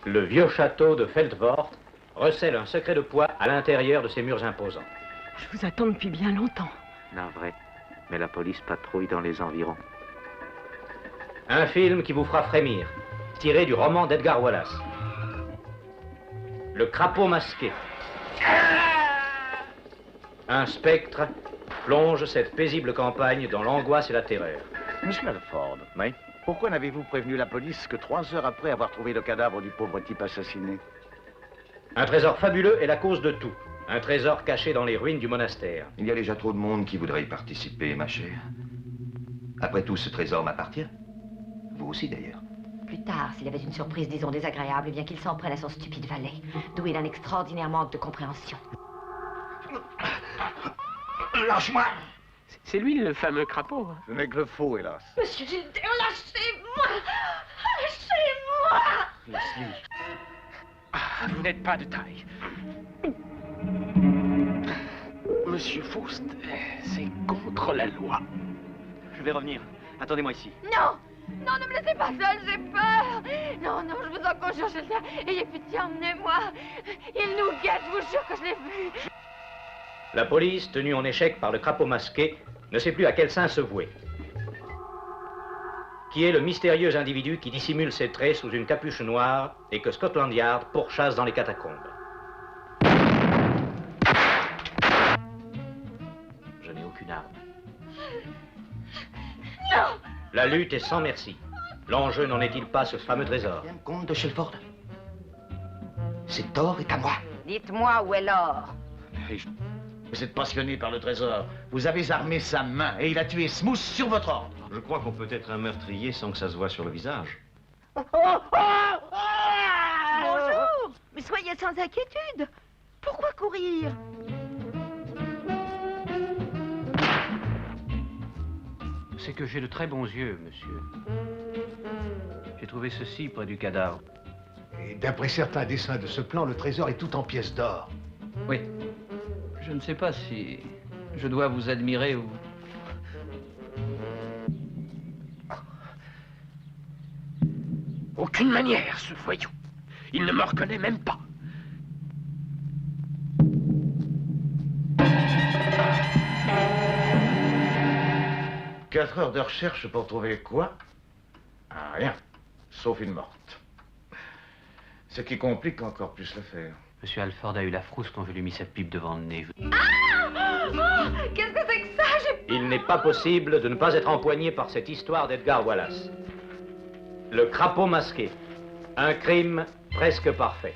Le vieux château de Feldwort recèle un secret de poids à l'intérieur de ses murs imposants. Je vous attends depuis bien longtemps. Non, vrai. Mais la police patrouille dans les environs. Un film qui vous fera frémir, tiré du roman d'Edgar Wallace. Le crapaud masqué. Un spectre plonge cette paisible campagne dans l'angoisse et la terreur. Monsieur Alford, Oui? pourquoi n'avez-vous prévenu la police que 3 heures après avoir trouvé le cadavre du pauvre type assassiné? Un trésor fabuleux est la cause de tout. Un trésor caché dans les ruines du monastère. Il y a déjà trop de monde qui voudrait y participer, ma chère. Après tout, ce trésor m'appartient. Vous aussi, d'ailleurs. Plus tard, s'il y avait une surprise, disons, désagréable, eh bien qu'il s'en prenne à son stupide valet, d'où il a un extraordinaire manque de compréhension. Lâche-moi! C'est lui le fameux crapaud. Hein. Ce n'est que le faux, hélas. Monsieur Gilder, lâchez-moi! Lâchez-moi! Leslie. Ah, vous n'êtes pas de taille. Monsieur Faust, c'est contre la loi. Je vais revenir. Attendez-moi ici. Non! Non, ne me laissez pas seule, j'ai peur! Non, non, je vous en conjure, Gilder, ayez pitié, emmenez-moi! Il nous guette, je vous jure que je l'ai vu! La police, tenue en échec par le crapaud masqué, ne sait plus à quel saint se vouer. Qui est le mystérieux individu qui dissimule ses traits sous une capuche noire et que Scotland Yard pourchasse dans les catacombes? Je n'ai aucune arme. Non! La lutte est sans merci. L'enjeu n'en est-il pas ce fameux trésor? Comte de Shelford. Cet or est à moi. Dites-moi où est l'or. Vous êtes passionné par le trésor. Vous avez armé sa main et il a tué Smooth sur votre ordre. Je crois qu'on peut être un meurtrier sans que ça se voie sur le visage. Bonjour! Mais soyez sans inquiétude! Pourquoi courir? C'est que j'ai de très bons yeux, monsieur. J'ai trouvé ceci près du cadavre. Et d'après certains dessins de ce plan, le trésor est tout en pièces d'or. Oui. Je ne sais pas si je dois vous admirer ou... Aucune manière, ce voyou. Il ne me reconnaît même pas. Quatre heures de recherche pour trouver quoi? Ah, rien. Sauf une morte. Ce qui complique encore plus l'affaire. Monsieur Alford a eu la frousse quand je lui ai mis cette pipe devant le nez. Qu'est-ce que c'est que ça? Il n'est pas possible de ne pas être empoigné par cette histoire d'Edgar Wallace. Le crapaud masqué. Un crime presque parfait.